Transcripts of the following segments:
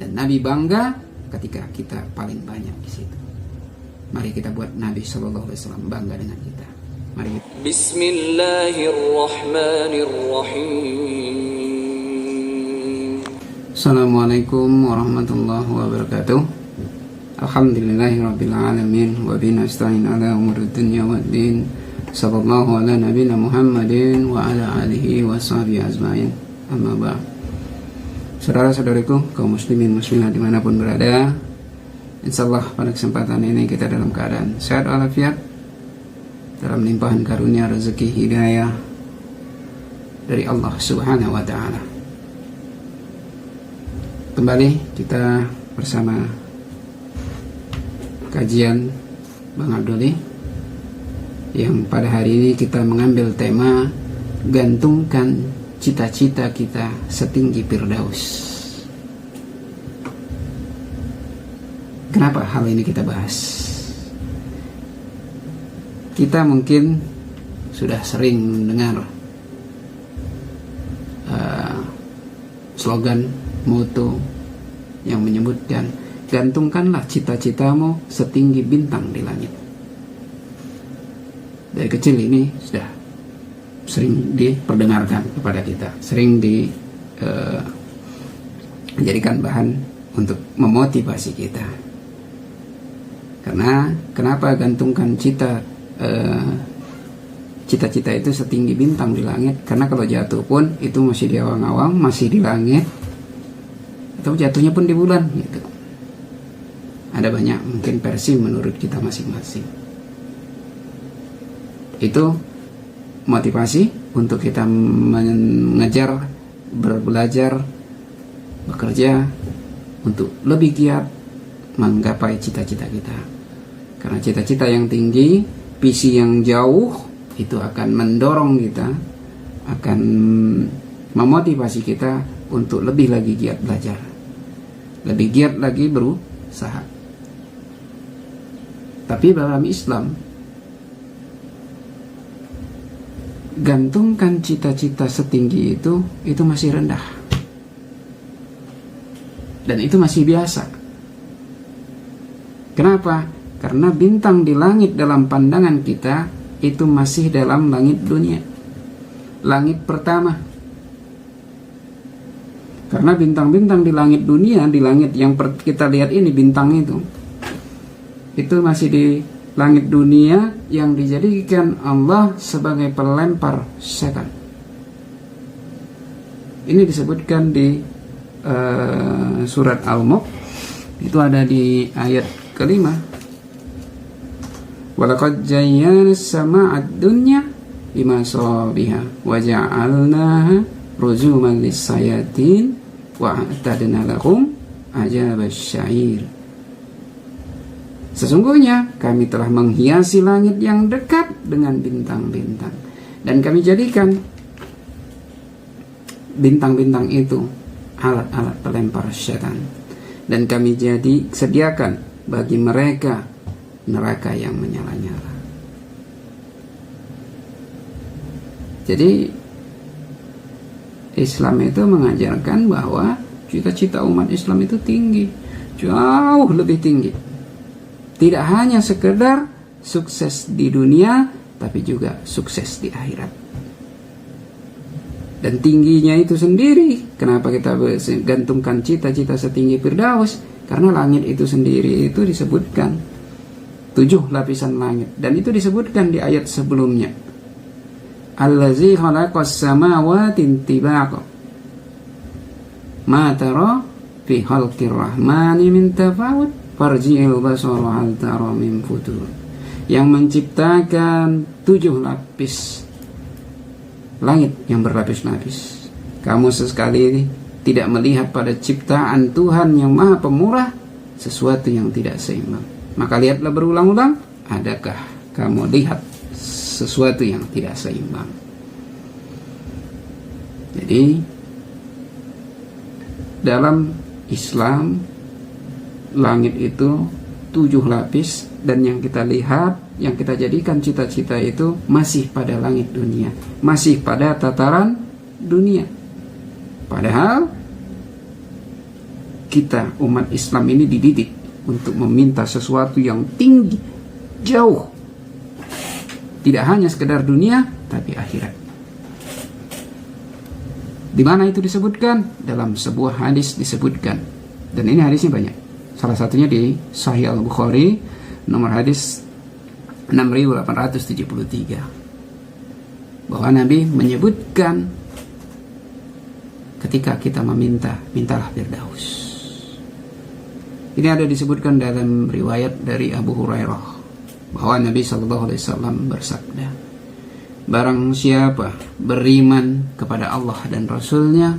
Dan Nabi bangga ketika kita paling banyak di situ. Mari kita buat Nabi Shallallahu Alaihi Wasallam bangga dengan kita. Mari. Bismillahirrahmanirrahim. Assalamualaikum warahmatullahi wabarakatuh. Alhamdulillahirabbil alamin wa bihi nasta'in ala umurid dunya waddin. Sallallahu ala nabiyina Muhammadin wa ala alihi wa sahbihi ajmain. Amma ba'd. Saudara-saudariku, kaum muslimin muslimat dimanapun berada, insyaallah pada kesempatan ini kita dalam keadaan sehat walafiat, dalam limpahan karunia rezeki hidayah dari Allah Subhanahu wa taala. Kembali kita bersama kajian Bang Abdulli, yang pada hari ini kita mengambil tema gantungkan cita-cita kita setinggi Firdaus. Kenapa hal ini kita bahas? Kita mungkin sudah sering mendengar slogan, moto yang menyebutkan gantungkanlah cita-citamu setinggi bintang di langit. Dari kecil ini sudah sering diperdengarkan kepada kita, sering dijadikan bahan untuk memotivasi kita. Karena kenapa gantungkan cita-cita itu setinggi bintang di langit? Karena kalau jatuh pun itu masih di awang-awang, masih di langit, atau jatuhnya pun di bulan gitu. Ada banyak mungkin versi menurut kita masing-masing. Itu motivasi untuk kita mengejar, belajar, bekerja untuk lebih giat menggapai cita-cita kita. Karena cita-cita yang tinggi, visi yang jauh, itu akan mendorong kita, akan memotivasi kita untuk lebih lagi giat belajar, lebih giat lagi berusaha. Tapi dalam Islam, gantungkan cita-cita setinggi itu masih rendah. Dan itu masih biasa. Kenapa? Karena bintang di langit dalam pandangan kita itu masih dalam langit dunia, langit pertama. Karena bintang-bintang di langit dunia, di langit yang kita lihat ini, bintang itu masih di langit dunia yang dijadikan Allah sebagai pelempar setan. Ini disebutkan di surat Al-Mulk, itu ada di ayat kelima. Walaqad zayyana as-samaa'a ad-dunya bimasabiha wa ja'alnaha rujuman lis-sayatin wa a'tadna lahum ajabas syair. Sesungguhnya kami telah menghiasi langit yang dekat dengan bintang-bintang, dan kami jadikan bintang-bintang itu alat-alat pelempar setan, dan kami sediakan bagi mereka neraka yang menyala-nyala. Jadi Islam itu mengajarkan bahwa cita-cita umat Islam itu tinggi, jauh lebih tinggi. Tidak hanya sekedar sukses di dunia, tapi juga sukses di akhirat. Dan tingginya itu sendiri, kenapa kita gantungkan cita-cita setinggi Firdaus? Karena langit itu sendiri itu disebutkan 7 lapisan langit, dan itu disebutkan di ayat sebelumnya. Allazi khalaqas samawati tibaqa ma tara fi khalqir rahmani min tafawut farji'il basara hal tara min futur. Yang menciptakan 7 lapis langit yang berlapis-lapis. Kamu sesekali tidak melihat pada ciptaan Tuhan yang Maha Pemurah sesuatu yang tidak seimbang. Maka lihatlah berulang-ulang, adakah kamu lihat sesuatu yang tidak seimbang? Jadi dalam Islam, langit itu 7 lapis, dan yang kita lihat, yang kita jadikan cita-cita itu masih pada langit dunia, masih pada tataran dunia. Padahal kita umat Islam ini dididik untuk meminta sesuatu yang tinggi, jauh. Tidak hanya sekedar dunia, tapi akhirat. Di mana itu disebutkan? Dalam sebuah hadis disebutkan. Dan ini hadisnya banyak. Salah satunya di Sahih Al-Bukhari, nomor hadis 6873. Bahwa Nabi menyebutkan ketika kita meminta, mintalah Firdaus. Ini ada disebutkan dalam riwayat dari Abu Hurairah bahwa Nabi SAW bersabda, barang siapa beriman kepada Allah dan Rasulnya,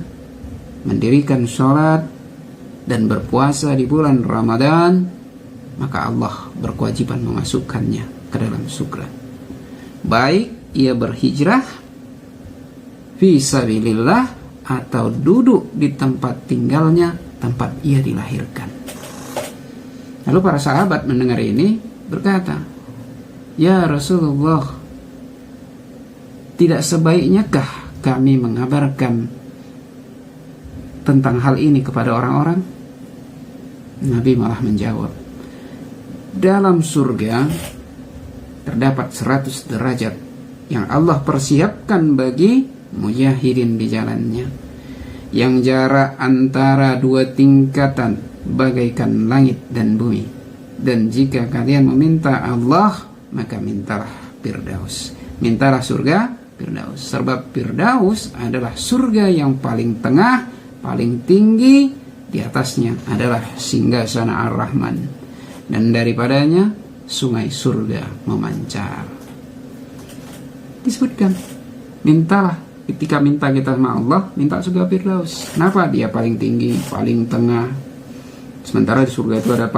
mendirikan sholat dan berpuasa di bulan Ramadan, maka Allah berkewajiban memasukkannya ke dalam surga. Baik ia berhijrah fi sabilillah atau duduk di tempat tinggalnya, tempat ia dilahirkan. Lalu para sahabat mendengar ini berkata, ya Rasulullah, tidak sebaiknyakah kami mengabarkan tentang hal ini kepada orang-orang? Nabi malah menjawab, dalam surga terdapat 100 derajat yang Allah persiapkan bagi mujahidin di jalannya, yang jarak antara 2 tingkatan bagaikan langit dan bumi. Dan jika kalian meminta Allah, maka mintalah Firdaus, mintalah surga Firdaus. Sebab Firdaus adalah surga yang paling tengah, paling tinggi. Di atasnya adalah singgasana Ar-Rahman, dan daripadanya sungai surga memancar. Disebutkan, mintalah. Ketika minta kita sama Allah, minta surga Firdaus. Kenapa? Dia paling tinggi, paling tengah. Sementara di surga itu ada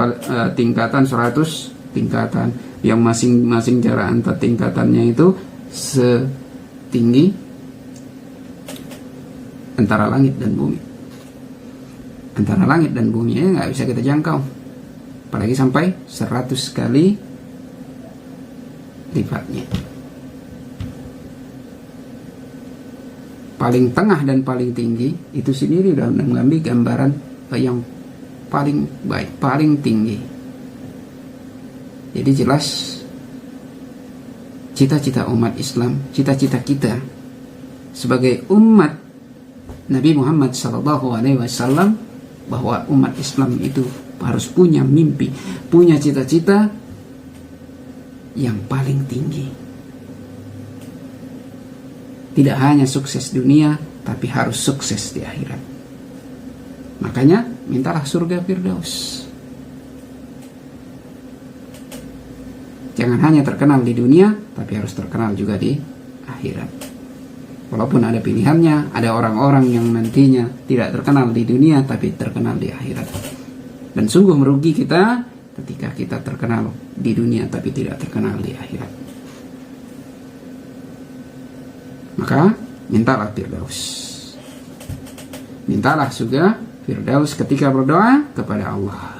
tingkatan 100 tingkatan, yang masing-masing jarak antar tingkatannya itu setinggi antara langit dan bumi. Antara langit dan bumi ini nggak bisa kita jangkau, apalagi sampai 100 kali lipatnya. Paling tengah dan paling tinggi itu sendiri sudah mengambil gambaran yang paling baik, paling tinggi. Jadi jelas cita-cita umat Islam, cita-cita kita sebagai umat Nabi Muhammad SAW, bahwa umat Islam itu harus punya mimpi, punya cita-cita yang paling tinggi. Tidak hanya sukses dunia, tapi harus sukses di akhirat. Makanya mintalah surga Firdaus. Jangan hanya terkenal di dunia, tapi harus terkenal juga di akhirat. Walaupun ada pilihannya, ada orang-orang yang nantinya tidak terkenal di dunia tapi terkenal di akhirat. Dan sungguh merugi kita ketika kita terkenal di dunia tapi tidak terkenal di akhirat. Maka mintalah Firdaus. Mintalah surga Firdaus ketika berdoa kepada Allah.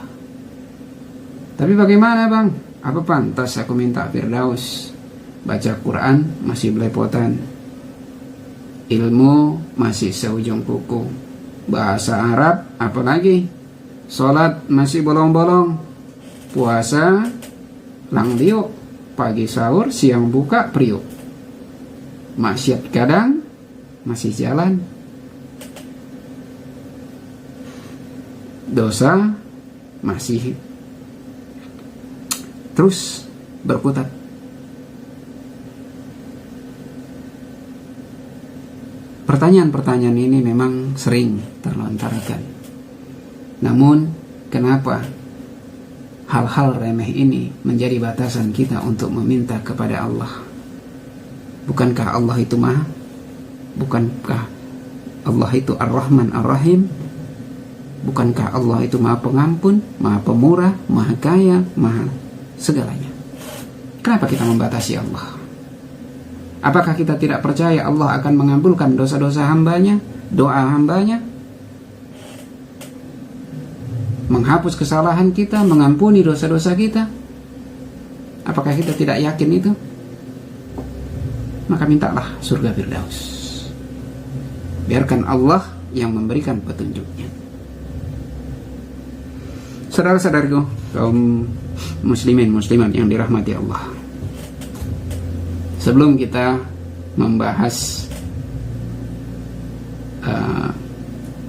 Tapi bagaimana bang? Apa pantas aku minta Firdaus? Baca Quran masih belepotan, ilmu masih seujung kuku, bahasa Arab apalagi, sholat masih bolong-bolong, puasa langdiuk, pagi sahur siang buka priuk, maksiat kadang masih jalan, dosa masih terus berputar. Pertanyaan-pertanyaan ini memang sering terlontarkan. Namun, kenapa hal-hal remeh ini menjadi batasan kita untuk meminta kepada Allah? Bukankah Allah itu Maha? Bukankah Allah itu Ar-Rahman Ar-Rahim? Bukankah Allah itu Maha Pengampun, Maha Pemurah, Maha Kaya, Maha segalanya? Kenapa kita membatasi Allah? Apakah kita tidak percaya Allah akan mengabulkan dosa-dosa hambanya, doa hambanya, menghapus kesalahan kita, mengampuni dosa-dosa kita? Apakah kita tidak yakin itu? Maka mintalah surga Firdaus. Biarkan Allah yang memberikan petunjuknya. Saudara-saudaraku, kaum muslimin muslimat yang dirahmati Allah, sebelum kita membahas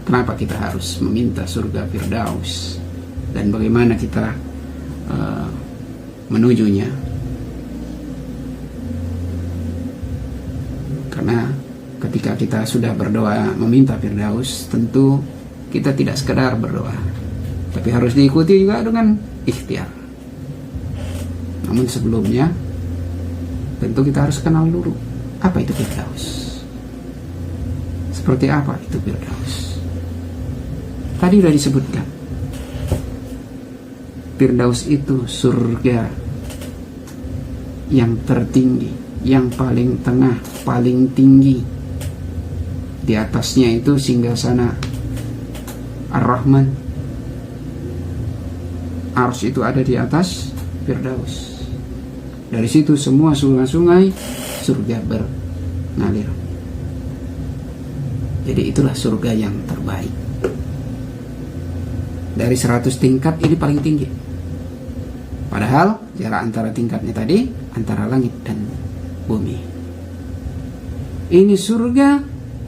kenapa kita harus meminta surga Firdaus dan bagaimana kita menujunya, karena ketika kita sudah berdoa meminta Firdaus, tentu kita tidak sekedar berdoa, tapi harus diikuti juga dengan ikhtiar. Namun sebelumnya tentu kita harus kenal dulu apa itu Firdaus, seperti apa itu Firdaus. Tadi sudah disebutkan, Firdaus itu surga yang tertinggi, yang paling tengah, paling tinggi. Di atasnya itu singgasana Ar-Rahman. Arsy itu ada di atas Firdaus. Dari situ semua sungai-sungai surga mengalir. Jadi itulah surga yang terbaik. Dari 100 tingkat ini paling tinggi. Padahal jarak antara tingkatnya tadi antara langit dan bumi. Ini surga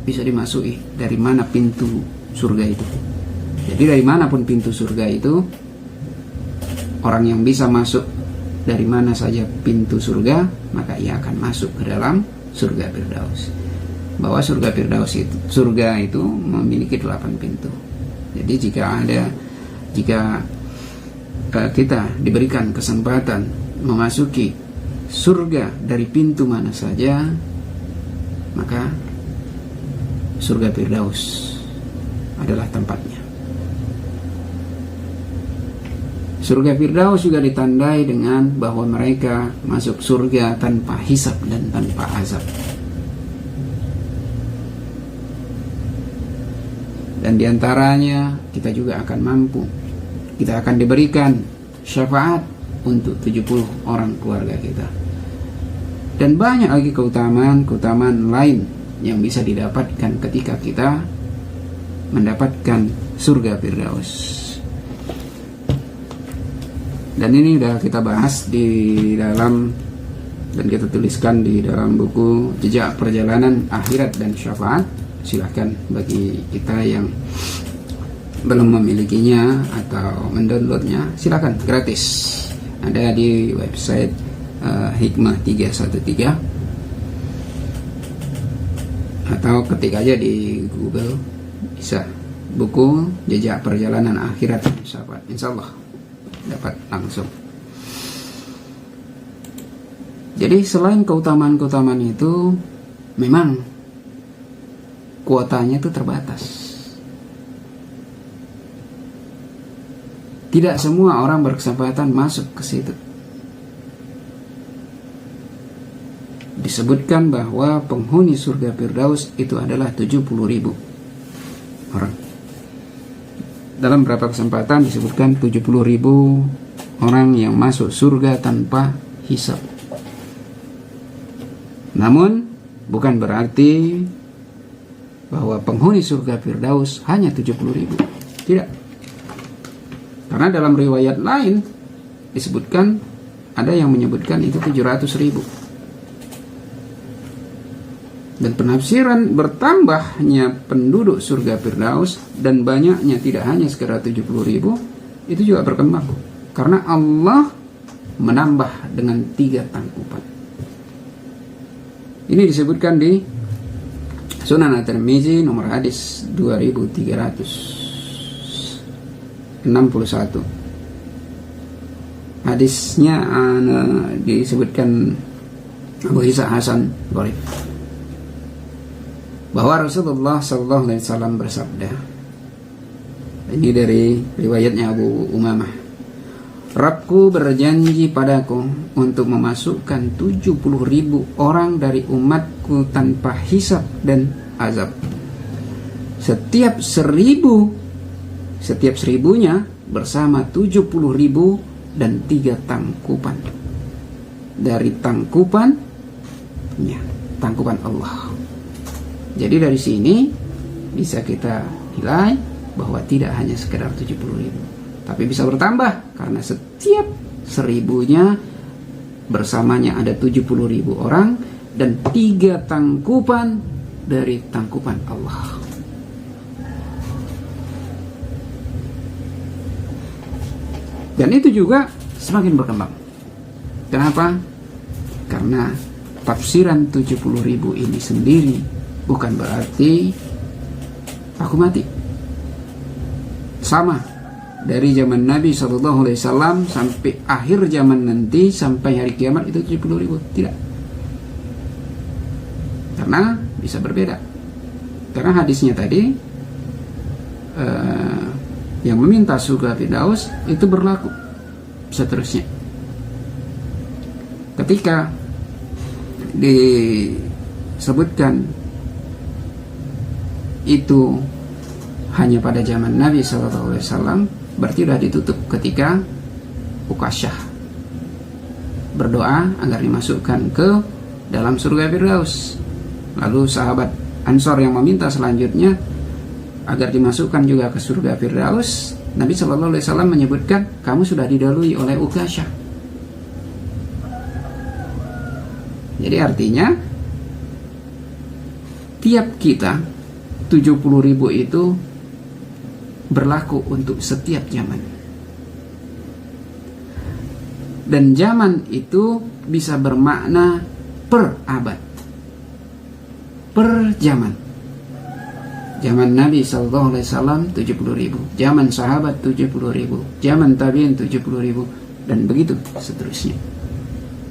bisa dimasuki dari mana pintu surga itu. Jadi dari manapun pintu surga itu, orang yang bisa masuk dari mana saja pintu surga, maka ia akan masuk ke dalam surga Firdaus. Bahwa surga Firdaus itu, surga itu memiliki 8 pintu. Jadi jika kita diberikan kesempatan memasuki surga dari pintu mana saja, maka surga Firdaus adalah tempatnya. Surga Firdaus juga ditandai dengan bahwa mereka masuk surga tanpa hisab dan tanpa azab. Dan diantaranya kita juga akan mampu, kita akan diberikan syafaat untuk 70 orang keluarga kita. Dan banyak lagi keutamaan lain yang bisa didapatkan ketika kita mendapatkan surga Firdaus. Dan ini sudah kita bahas di dalam, dan kita tuliskan di dalam buku Jejak Perjalanan Akhirat dan Syafaat. Silahkan bagi kita yang belum memilikinya atau mendownloadnya, silakan, gratis. Ada di website Hikmah 313, atau ketik aja di Google, bisa buku Jejak Perjalanan Akhirat dan Syafaat, insya Allah dapat langsung. Jadi selain keutamaan-keutamaan itu, memang kuotanya itu terbatas. Tidak semua orang berkesempatan masuk ke situ. Disebutkan bahwa penghuni surga Firdaus itu adalah 70.000 orang. Dalam beberapa kesempatan disebutkan 70.000 orang yang masuk surga tanpa hisab. Namun bukan berarti bahwa penghuni surga Firdaus hanya 70.000. Tidak. Karena dalam riwayat lain disebutkan, ada yang menyebutkan itu 700.000. Dan penafsiran bertambahnya penduduk surga Firdaus dan banyaknya tidak hanya sekedar 70.000, itu juga berkembang. Karena Allah menambah dengan 3 tangkupan. Ini disebutkan di Sunan At-Tirmizi nomor hadis 2361. Hadisnya disebutkan Abu Isa Hasan Gharib, bahwa Rasulullah SAW bersabda, ini dari riwayatnya Abu Umamah, Rabbku berjanji padaku untuk memasukkan 70.000 orang dari umatku tanpa hisab dan azab. Setiap 1000-nya bersama 70.000 dan 3 tangkupan. Dari tangkupan Allah. Jadi dari sini bisa kita nilai bahwa tidak hanya sekedar 70.000, Tapi bisa bertambah karena setiap 1000-nya bersamanya ada 70.000 orang dan 3 tangkupan dari tangkupan Allah. Dan itu juga semakin berkembang. Kenapa? Karena tafsiran 70.000 ini sendiri bukan berarti aku mati. Sama dari zaman Nabi SAW sampai akhir zaman nanti, sampai hari kiamat itu 70.000. Tidak. Karena bisa berbeda. Karena hadisnya tadi yang meminta surga Firdaus itu berlaku seterusnya. Ketika disebutkan itu hanya pada zaman Nabi SAW, berarti sudah ditutup ketika Ukasyah berdoa agar dimasukkan ke dalam surga Firdaus. Lalu sahabat Ansor yang meminta selanjutnya agar dimasukkan juga ke surga Firdaus, Nabi SAW menyebutkan, kamu sudah didahului oleh Ukasyah. Jadi artinya tiap kita 70.000 itu berlaku untuk setiap zaman. Dan zaman itu bisa bermakna per abad, per zaman. Zaman Nabi SAW 70.000, zaman sahabat 70.000, zaman tabi'in 70.000, dan begitu seterusnya.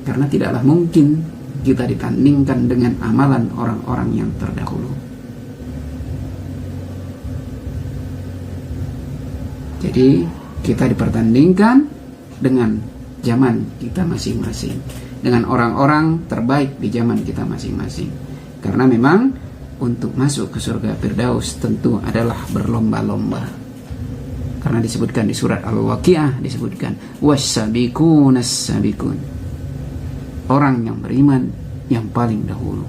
Karena tidaklah mungkin kita ditandingkan dengan amalan orang-orang yang terdahulu. Jadi kita dipertandingkan dengan zaman kita masing-masing, dengan orang-orang terbaik di zaman kita masing-masing. Karena memang untuk masuk ke surga Firdaus tentu adalah berlomba-lomba. Karena disebutkan di surat Al-Waqiah, disebutkan was-sabiqun as-sabiqun, orang yang beriman yang paling dahulu.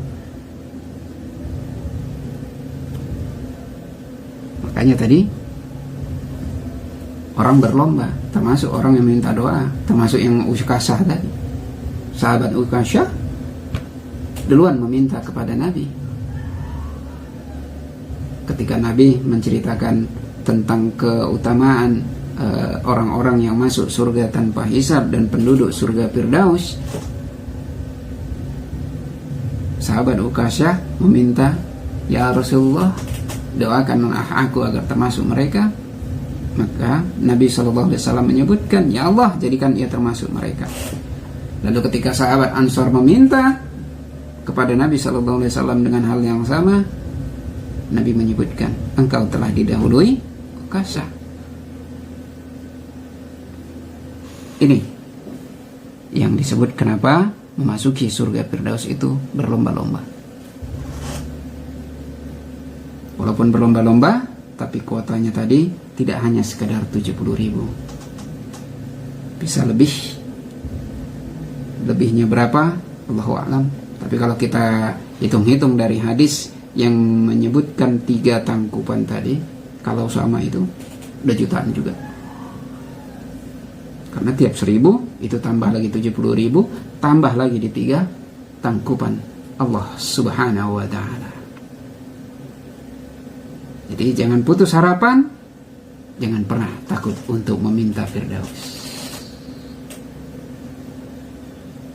Makanya tadi orang berlomba, termasuk orang yang minta doa, termasuk yang Ukasyah tadi. Sahabat Ukasyah duluan meminta kepada Nabi. Ketika Nabi menceritakan tentang keutamaan orang-orang yang masuk surga tanpa hisab dan penduduk surga Firdaus, sahabat Ukasyah meminta, ya Rasulullah, doakan aku agar termasuk mereka. Maka Nabi SAW menyebutkan, ya Allah, jadikan ia termasuk mereka. Lalu ketika sahabat Ansor meminta kepada Nabi SAW dengan hal yang sama, Nabi menyebutkan, engkau telah didahului Ukasyah. Ini yang disebut kenapa memasuki surga Firdaus itu berlomba-lomba. Walaupun berlomba-lomba, tapi kuotanya tadi tidak hanya sekedar 70.000. Bisa lebih. Lebihnya berapa? Allahu a'lam. Tapi kalau kita hitung-hitung dari hadis yang menyebutkan 3 tangkupan tadi, kalau sama itu udah jutaan juga. Karena tiap 1000 itu tambah lagi 70.000, tambah lagi di 3 tangkupan Allah Subhanahu wa ta'ala. Jadi jangan putus harapan, jangan pernah takut untuk meminta Firdaus.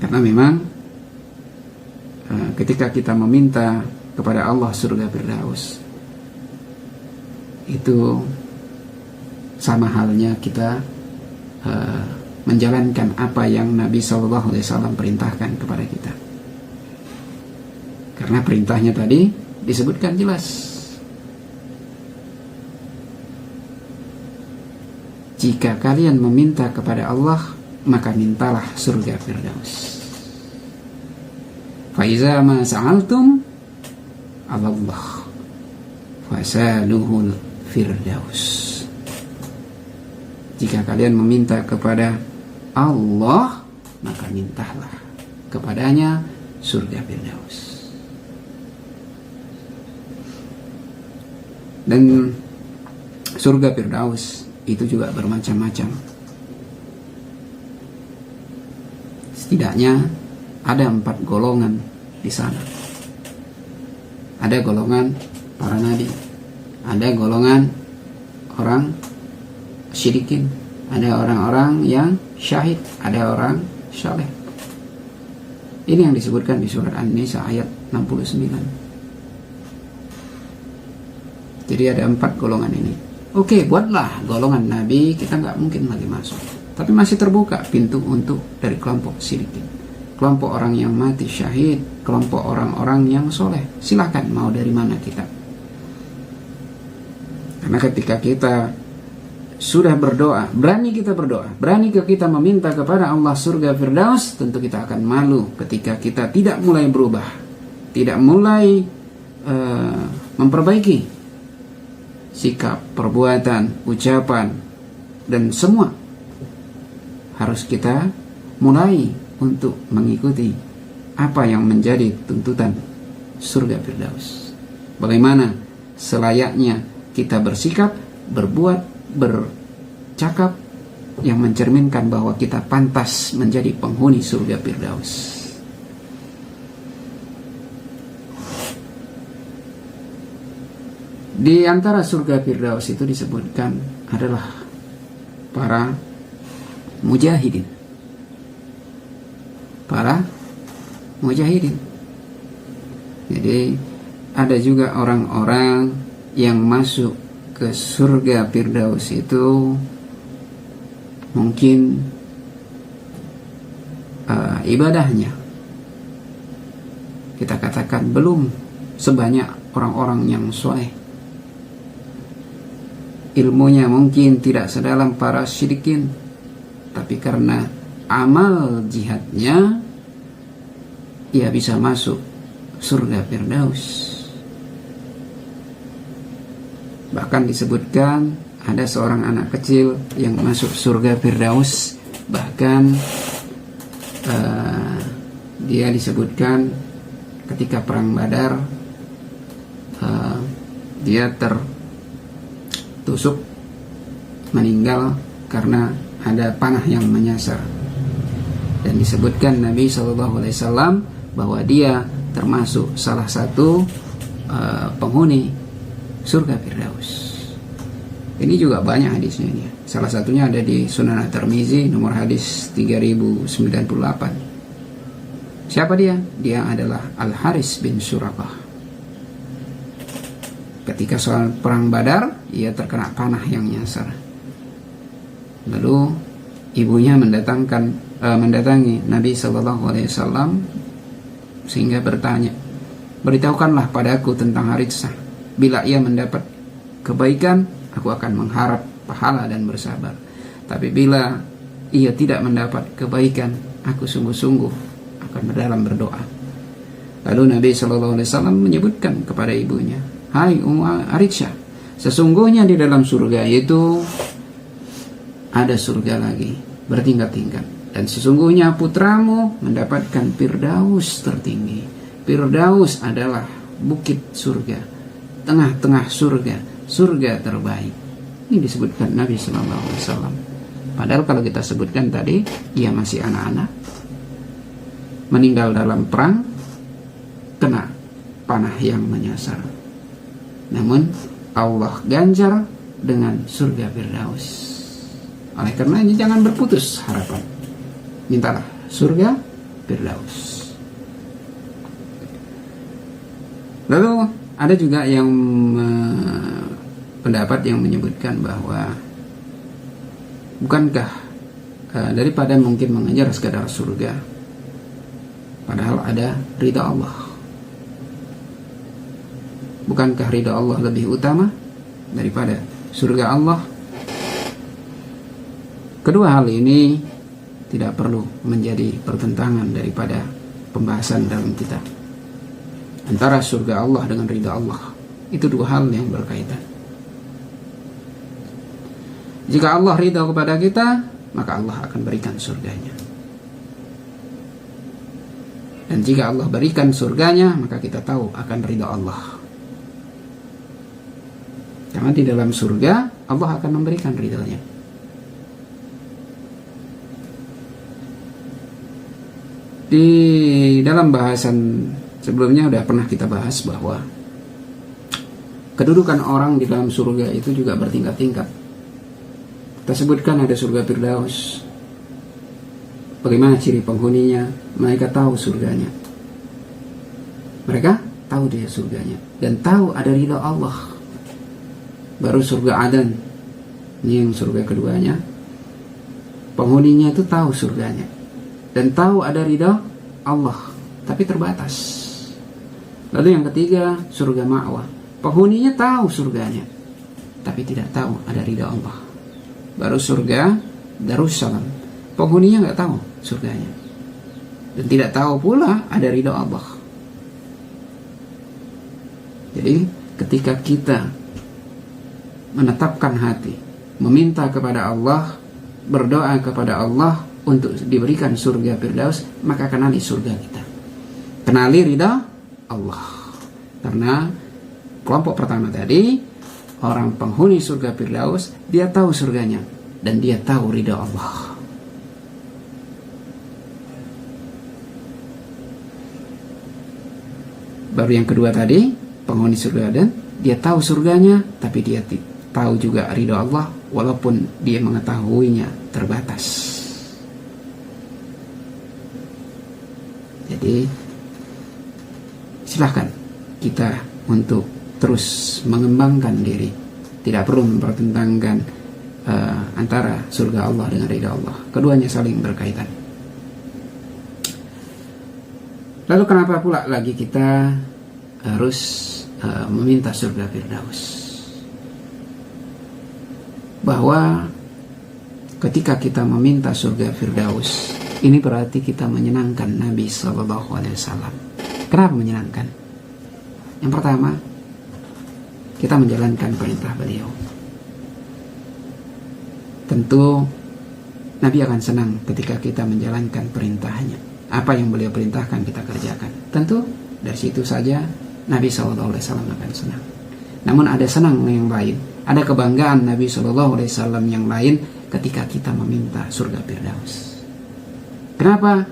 Karena memang ketika kita meminta kepada Allah surga Firdaus, itu sama halnya kita menjalankan apa yang Nabi SAW perintahkan kepada kita. Karena perintahnya tadi disebutkan jelas, jika kalian meminta kepada Allah, maka mintalah surga Firdaus. Faiza ma sa'altum Allah fasaluhul Firdaus. Jika kalian meminta kepada Allah, maka mintalah kepadanya surga Firdaus. Dan surga Firdaus itu juga bermacam-macam. Setidaknya ada 4 golongan di sana. Ada golongan para nabi, ada golongan orang syirikin, ada orang-orang yang syahid, ada orang saleh. Ini yang disebutkan di surat An-Nisa ayat 69. Jadi ada 4 golongan ini. Oke, buatlah golongan nabi, kita nggak mungkin lagi masuk. Tapi masih terbuka pintu untuk dari kelompok syirikin, kelompok orang yang mati syahid, kelompok orang-orang yang soleh. Silahkan mau dari mana kita. Karena ketika kita sudah berdoa, berani kita berdoa, berani kita meminta kepada Allah surga Firdaus, tentu kita akan malu ketika kita tidak mulai berubah, tidak mulai memperbaiki sikap, perbuatan, ucapan, dan semua. Harus kita mulai untuk mengikuti apa yang menjadi tuntutan surga Firdaus. Bagaimana selayaknya kita bersikap, berbuat, bercakap yang mencerminkan bahwa kita pantas menjadi penghuni surga Firdaus. Di antara surga Firdaus itu disebutkan adalah para mujahidin. Para mujahidin. Jadi ada juga orang-orang yang masuk ke surga Firdaus itu mungkin ibadahnya kita katakan belum sebanyak orang-orang yang soleh. Ilmunya mungkin tidak sedalam para syirikin, tapi karena amal jihadnya ia bisa masuk surga Firdaus. Bahkan disebutkan ada seorang anak kecil yang masuk surga Firdaus. Bahkan dia disebutkan ketika perang Badar dia tertusuk meninggal karena ada panah yang menyasar. Dan disebutkan Nabi SAW bahwa dia termasuk salah satu penghuni surga Firdaus. Ini juga banyak hadisnya ini. Salah satunya ada di Sunan At-Tirmizi nomor hadis 3098. Siapa dia? Dia adalah Al-Haris bin Suraqah. Ketika soal perang Badar, ia terkena panah yang nyasar. Lalu ibunya mendatangi Nabi SAW sehingga bertanya, beritahukanlah padaku tentang Haritsah. Bila ia mendapat kebaikan, aku akan mengharap pahala dan bersabar. Tapi bila ia tidak mendapat kebaikan, aku sungguh-sungguh akan dalam berdoa. Lalu Nabi SAW menyebutkan kepada ibunya, hai Haritsah, sesungguhnya di dalam surga itu ada surga lagi bertingkat-tingkat, dan sesungguhnya putramu mendapatkan Firdaus tertinggi. Firdaus adalah bukit surga, tengah-tengah surga, surga terbaik. Ini disebutkan Nabi SAW. Padahal kalau kita sebutkan tadi, ia masih anak-anak, meninggal dalam perang, kena panah yang menyasar. Namun Allah ganjar dengan surga Firdaus. Oleh karenanya jangan berputus harapan. Mintalah surga Firdaus. Lalu ada juga yang pendapat yang menyebutkan bahwa bukankah daripada mungkin mengejar sekadar surga, padahal ada ridha Allah. Bukankah ridha Allah lebih utama daripada surga Allah? Kedua hal ini tidak perlu menjadi pertentangan daripada pembahasan dalam kitab. Antara surga Allah dengan ridha Allah, itu dua hal yang berkaitan. Jika Allah ridha kepada kita, maka Allah akan berikan surganya. Dan jika Allah berikan surganya, maka kita tahu akan ridha Allah. Karena di dalam surga Allah akan memberikan ridhonya. Di dalam bahasan sebelumnya sudah pernah kita bahas bahwa kedudukan orang di dalam surga itu juga bertingkat-tingkat. Kita sebutkan ada surga Firdaus. Bagaimana ciri penghuninya? Mereka tahu surganya. Mereka tahu dia surganya dan tahu ada ridha Allah. Baru surga Adan, ini yang surga keduanya. Penghuninya itu tahu surganya dan tahu ada ridha Allah, tapi terbatas. Lalu yang ketiga surga Ma'wa. Penghuninya tahu surganya, tapi tidak tahu ada ridha Allah. Baru surga Darussalam. Penghuninya nggak tahu surganya dan tidak tahu pula ada ridha Allah. Jadi ketika kita menetapkan hati, meminta kepada Allah, berdoa kepada Allah untuk diberikan surga Firdaus, maka kenali surga kita, kenali ridha Allah. Karena kelompok pertama tadi, orang penghuni surga Firdaus, dia tahu surganya dan dia tahu ridha Allah. Baru yang kedua tadi, penghuni surga dan dia tahu surganya, tapi dia tahu juga ridha Allah, walaupun dia mengetahuinya terbatas. Jadi silahkan kita untuk terus mengembangkan diri, tidak perlu mempertentangkan antara surga Allah dengan ridha Allah. Keduanya saling berkaitan. Lalu kenapa pula lagi kita harus meminta surga Firdaus? Bahwa ketika kita meminta surga Firdaus, ini berarti kita menyenangkan Nabi SAW. Kenapa menyenangkan? Yang pertama, kita menjalankan perintah beliau. Tentu Nabi akan senang ketika kita menjalankan perintahnya. Apa yang beliau perintahkan kita kerjakan. Tentu dari situ saja Nabi SAW akan senang. Namun ada senang yang lain, ada kebanggaan Nabi SAW yang lain ketika kita meminta surga Firdaus. Kenapa?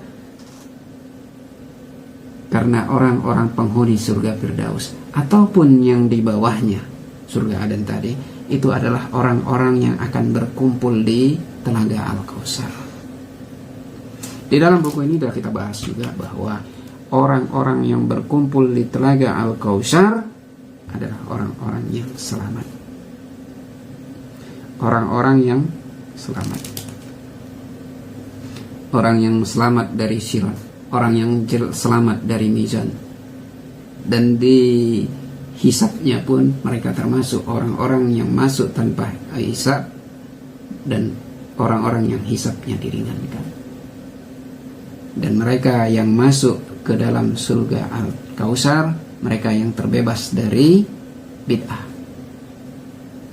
Karena orang-orang penghuni surga Firdaus ataupun yang di bawahnya surga Adan tadi, itu adalah orang-orang yang akan berkumpul di Telaga Al-Kautsar. Di dalam buku ini sudah kita bahas juga bahwa orang-orang yang berkumpul di Telaga Al-Kautsar adalah orang-orang yang selamat. Orang-orang yang selamat. Orang yang selamat dari sirat, orang yang selamat dari mizan. Dan di hisabnya pun mereka termasuk orang-orang yang masuk tanpa hisab dan orang-orang yang hisabnya diringankan. Dan mereka yang masuk ke dalam surga Al-Kautsar, mereka yang terbebas dari bid'ah,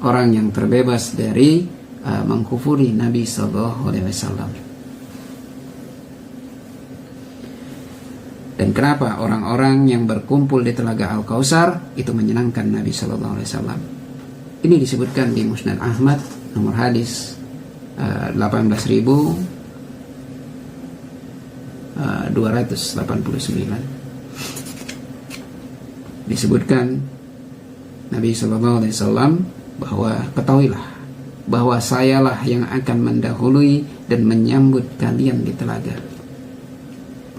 orang yang terbebas dari mengkufuri Nabi SAW. Dan kenapa orang-orang yang berkumpul di Telaga Al-Kautsar itu menyenangkan Nabi SAW? Ini disebutkan di Musnad Ahmad nomor hadis 18.289. Disebutkan Nabi SAW bahwa ketahuilah bahwa sayalah yang akan mendahului dan menyambut kalian di telaga.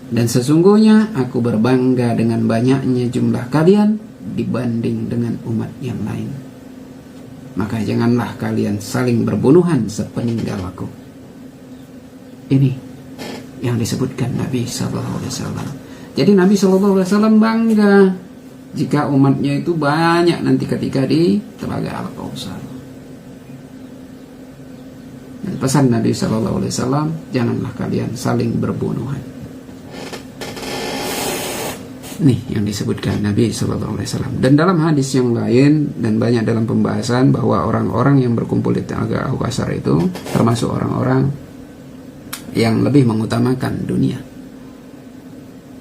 Dan sesungguhnya aku berbangga dengan banyaknya jumlah kalian dibanding dengan umat yang lain. Maka janganlah kalian saling berbunuhan sepeninggal aku. Ini yang disebutkan Nabi SAW. Jadi Nabi SAW bangga jika umatnya itu banyak nanti ketika di Telaga Al-Kautsar. Dan pesan Nabi SAW, janganlah kalian saling berbunuhan. Nih yang disebutkan Nabi SAW. Dan dalam hadis yang lain dan banyak dalam pembahasan bahwa orang-orang yang berkumpul di Telaga Al-Kautsar itu termasuk orang-orang yang lebih mengutamakan dunia,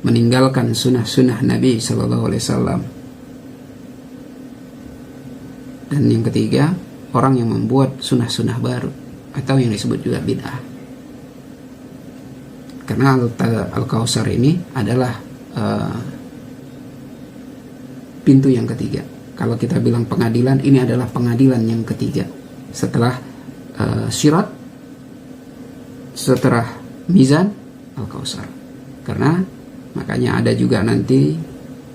meninggalkan sunnah-sunnah Nabi SAW. Dan yang ketiga, orang yang membuat sunnah-sunnah baru atau yang disebut juga bid'ah. Karena Al-Kautsar ini adalah pintu yang ketiga. Kalau kita bilang pengadilan, ini adalah pengadilan yang ketiga setelah Sirat, setelah Mizan, Al-Kautsar. Karena makanya ada juga nanti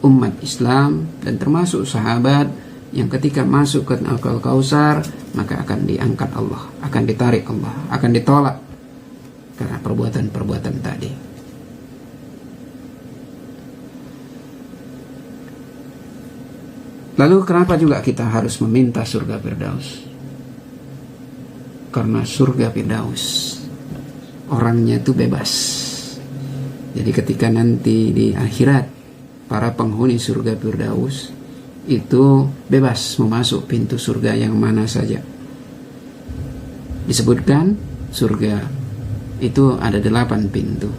umat Islam dan termasuk sahabat yang ketika masuk ke Al-Kautsar maka akan diangkat Allah, akan ditarik Allah, akan ditolak karena perbuatan-perbuatan tadi. Lalu kenapa juga kita harus meminta surga Firdaus? Karena surga Firdaus orangnya itu bebas. Jadi ketika nanti di akhirat para penghuni surga Firdaus itu bebas memasuk pintu surga yang mana saja. Disebutkan surga itu ada 8 pintu.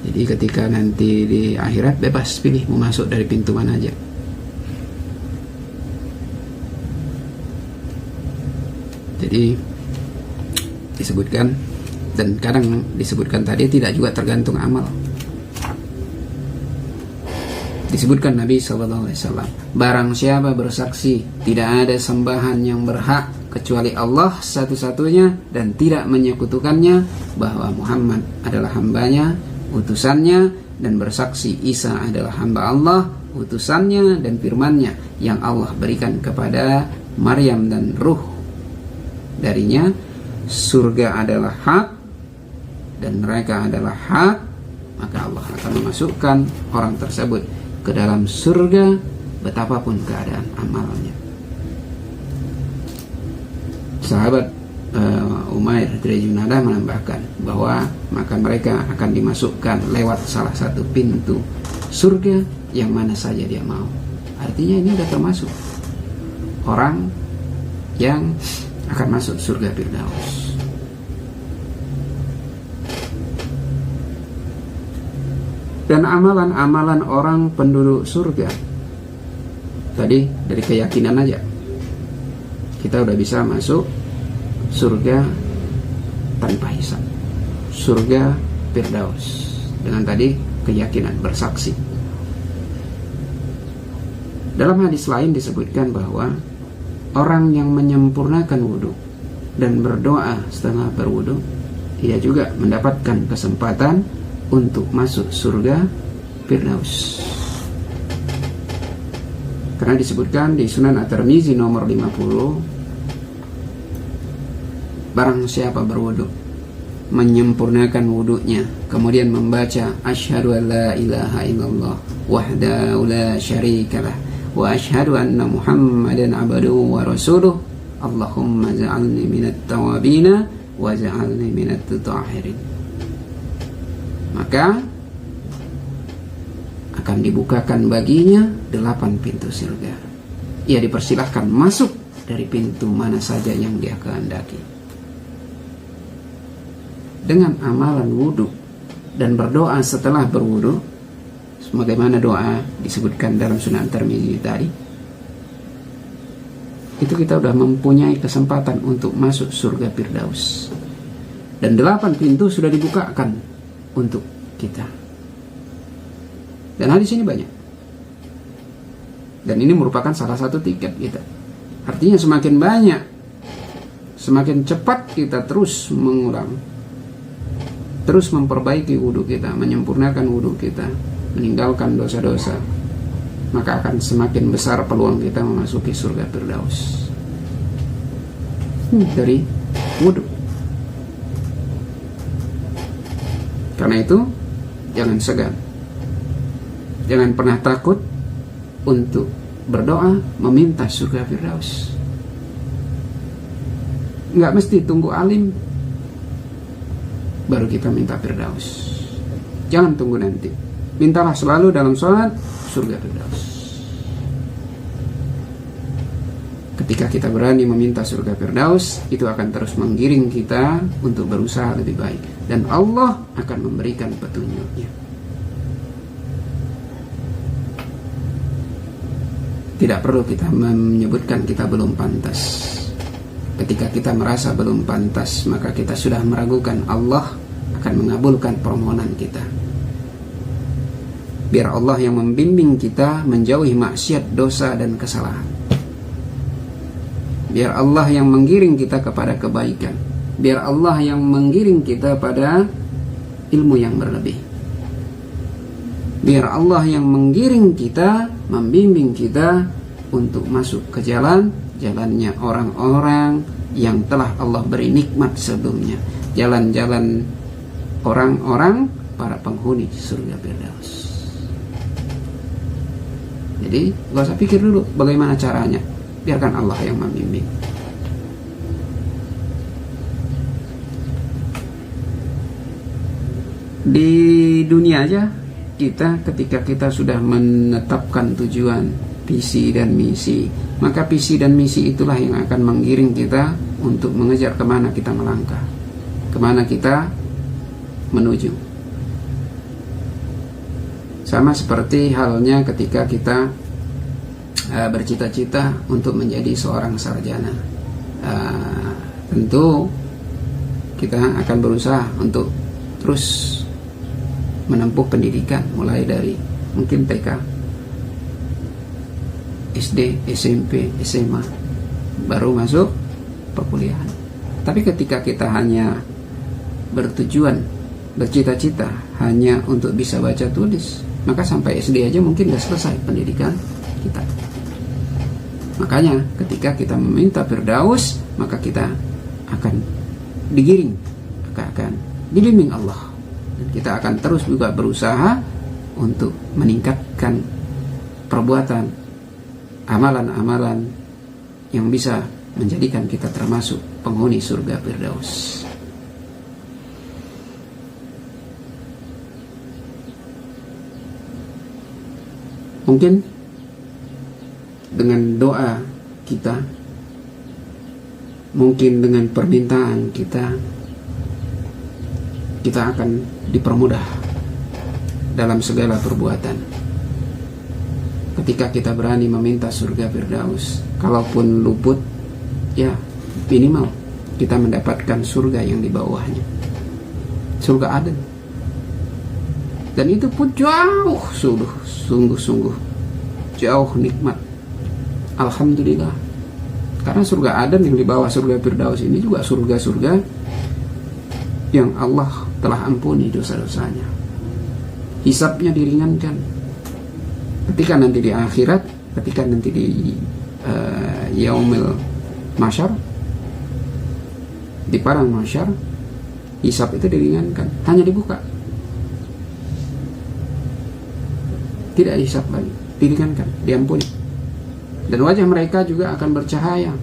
Jadi ketika nanti di akhirat bebas pilih mau masuk dari pintu mana aja. Jadi disebutkan, dan kadang disebutkan tadi tidak juga tergantung amal. Disebutkan Nabi SAW, barang siapa bersaksi tidak ada sembahan yang berhak kecuali Allah satu-satunya dan tidak menyekutukannya, bahwa Muhammad adalah hambanya, utusannya, dan bersaksi Isa adalah hamba Allah, utusannya dan firmannya yang Allah berikan kepada Maryam dan ruh darinya, surga adalah hak dan neraka adalah hak, maka Allah akan memasukkan orang tersebut ke dalam surga betapapun keadaan amalnya. Sahabat Umair dari Junadah menambahkan bahwa maka mereka akan dimasukkan lewat salah satu pintu surga yang mana saja dia mau. Artinya ini sudah termasuk orang yang akan masuk surga Firdaus. Dan amalan-amalan orang penduduk surga tadi dari keyakinan aja kita udah bisa masuk surga tanpa hisab, surga Firdaus, dengan tadi keyakinan bersaksi. Dalam hadis lain disebutkan bahwa orang yang menyempurnakan wudhu dan berdoa setelah berwudhu, ia juga mendapatkan kesempatan untuk masuk surga Firdaus. Karena disebutkan di Sunan At-Tirmizi nomor 50, barang siapa berwudhu, menyempurnakan wudhunya, kemudian membaca asyhadu an la ilaha illallah wahdahu la syarikalah wa asyhadu anna Muhammadan abduhu wa rasuluh, Allahumma ja'alni minat tawabina wa ja'alni minat tutahirin, maka akan dibukakan baginya 8 pintu surga. Ia dipersilahkan masuk dari pintu mana saja yang dia kehendaki. Dengan amalan wudhu dan berdoa setelah berwudhu, sebagaimana doa disebutkan dalam Sunan Tirmizi tadi, itu kita sudah mempunyai kesempatan untuk masuk surga Firdaus. Dan 8 pintu sudah dibukakan untuk kita. Dan hadis ini banyak. Dan ini merupakan salah satu tiket kita. Artinya semakin banyak, semakin cepat kita terus mengulang, terus memperbaiki wudhu kita, menyempurnakan wudhu kita, meninggalkan dosa-dosa, maka akan semakin besar peluang kita memasuki surga Firdaus dari wudhu. Karena itu jangan segan, jangan pernah takut untuk berdoa meminta surga Firdaus. Nggak mesti tunggu alim baru kita minta Firdaus. Jangan tunggu nanti, mintalah selalu dalam sholat surga Firdaus. Ketika kita berani meminta surga Firdaus, itu akan terus menggiring kita untuk berusaha lebih baik, dan Allah akan memberikan petunjuknya. Tidak perlu kita menyebutkan kita belum pantas. Ketika kita merasa belum pantas, maka kita sudah meragukan Allah akan mengabulkan permohonan kita. Biar Allah yang membimbing kita menjauhi maksiat, dosa, dan kesalahan. Biar Allah yang menggiring kita kepada kebaikan. Biar Allah yang menggiring kita pada ilmu yang berlebih. Biar Allah yang menggiring kita, membimbing kita untuk masuk ke jalannya orang-orang yang telah Allah beri nikmat sebelumnya. Jalan-jalan orang-orang para penghuni surga Firdaus. Jadi gak usah pikir dulu bagaimana caranya, biarkan Allah yang membimbing. Di dunia aja kita, ketika kita sudah menetapkan tujuan, visi dan misi, maka visi dan misi itulah yang akan menggiring kita untuk mengejar kemana kita melangkah, kemana kita menuju. Sama seperti halnya ketika kita bercita-cita untuk menjadi seorang sarjana. Tentu kita akan berusaha untuk terus menempuh pendidikan, mulai dari mungkin TK, SD, SMP, SMA, baru masuk perkuliahan. Tapi ketika kita hanya bertujuan, bercita-cita hanya untuk bisa baca tulis, maka sampai SD aja mungkin sudah selesai pendidikan kita. Makanya ketika kita meminta Firdaus, maka kita akan digiring, akan dibimbing Allah. Dan kita akan terus juga berusaha untuk meningkatkan perbuatan, amalan-amalan yang bisa menjadikan kita termasuk penghuni surga Firdaus. Mungkin dengan doa kita, mungkin dengan permintaan kita akan dipermudah dalam segala perbuatan. Ketika kita berani meminta surga Firdaus, kalaupun luput, ya minimal kita mendapatkan surga yang di bawahnya, surga Aden. Dan itu pun jauh, sungguh-sungguh jauh nikmat. Alhamdulillah. Karena surga Aden yang di bawah surga Firdaus ini juga surga-surga yang Allah telah ampuni dosa-dosanya. Hisabnya diringankan. Ketika nanti di akhirat, ketika nanti di yaumil masyar, di padang masyar, hisab itu diringankan, hanya dibuka, tidak hisab lagi, diringankan, diampuni. Dan wajah mereka juga akan bercahaya,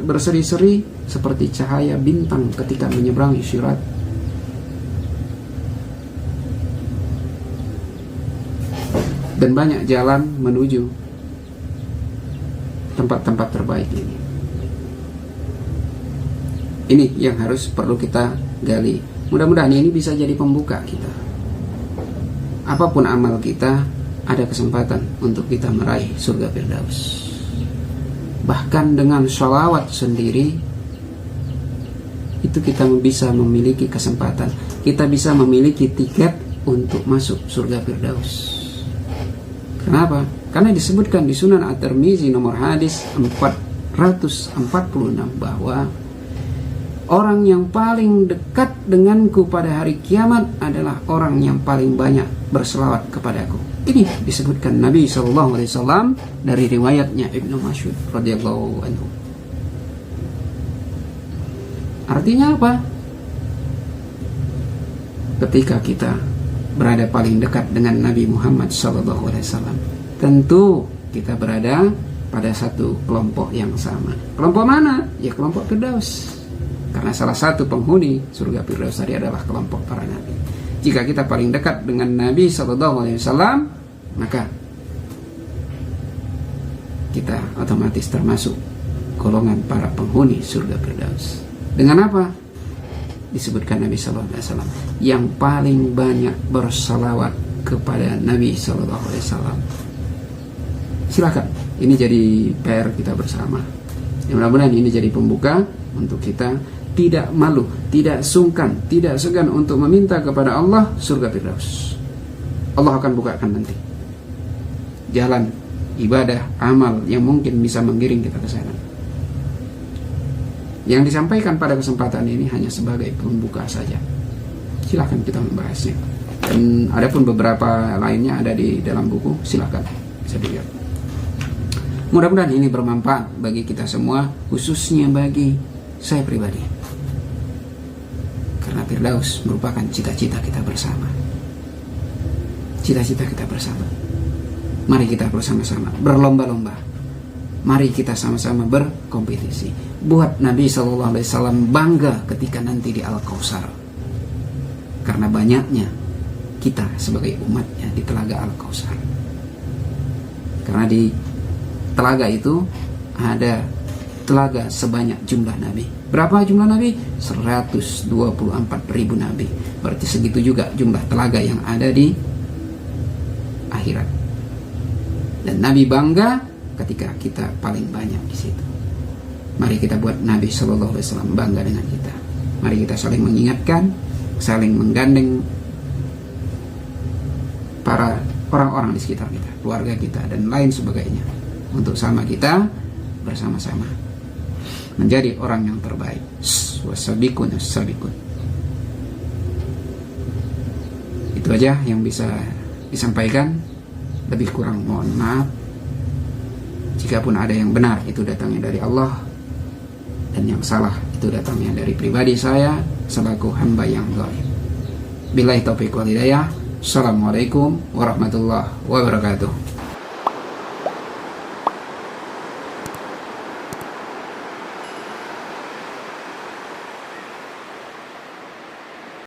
berseri-seri seperti cahaya bintang ketika menyeberangi Sirat. Dan banyak jalan menuju tempat-tempat terbaik ini. Ini yang harus perlu kita gali. Mudah-mudahan ini bisa jadi pembuka kita. Apapun amal kita, ada kesempatan untuk kita meraih surga Firdaus. Bahkan dengan sholawat sendiri, itu kita bisa memiliki kesempatan. Kita bisa memiliki tiket untuk masuk surga Firdaus. Kenapa? Karena disebutkan di Sunan At-Tirmizi nomor hadis 446 bahwa orang yang paling dekat denganku pada hari kiamat adalah orang yang paling banyak berselawat kepadaku. Ini disebutkan Nabi SAW dari riwayatnya Ibnu Mas'ud radhiyallahu anhu. Artinya apa? Ketika kita berada paling dekat dengan Nabi Muhammad SAW, tentu kita berada pada satu kelompok yang sama. Kelompok mana? Ya kelompok Firdaus. Karena salah satu penghuni surga Firdaus tadi adalah kelompok para nabi. Jika kita paling dekat dengan Nabi SAW, maka kita otomatis termasuk golongan para penghuni surga Firdaus. Dengan apa? Disebutkan Nabi SAW yang paling banyak bersalawat kepada Nabi SAW. Silakan Ini jadi PR kita bersama. Mudah-mudahan ini jadi pembuka untuk kita tidak malu, tidak sungkan, tidak segan untuk meminta kepada Allah surga Firdaus. Allah akan bukakan nanti jalan ibadah, amal yang mungkin bisa menggiring kita ke sana. Yang disampaikan pada kesempatan ini hanya sebagai pembuka saja. Silakan kita membahasnya. Dan ada pun beberapa lainnya ada di dalam buku, silakan bisa dilihat. Mudah-mudahan ini bermanfaat bagi kita semua, khususnya bagi saya pribadi. Karena Firdaus merupakan cita-cita kita bersama. Cita-cita kita bersama. Mari kita bersama-sama berlomba-lomba. Mari kita sama-sama berkompetisi. Buat Nabi SAW bangga ketika nanti di Al-Kautsar. Karena banyaknya kita sebagai umatnya di Telaga Al-Kautsar. Karena di telaga itu ada telaga sebanyak jumlah Nabi. Berapa jumlah Nabi? 124.000 Nabi. Berarti segitu juga jumlah telaga yang ada di akhirat. Dan Nabi bangga ketika kita paling banyak di situ. Mari kita buat Nabi SAW bangga dengan kita. Mari kita saling mengingatkan, saling menggandeng para orang-orang di sekitar kita, keluarga kita, dan lain sebagainya, untuk sama kita bersama-sama menjadi orang yang terbaik. Wasabiqun as-sabiqun. Itu aja yang bisa disampaikan. Lebih kurang mohon maaf. Jikapun ada yang benar, itu datangnya dari Allah, dan yang salah itu datangnya dari pribadi saya selaku hamba yang dhaif. Billahi taufiq wal hidayah. Assalamualaikum warahmatullahi wabarakatuh.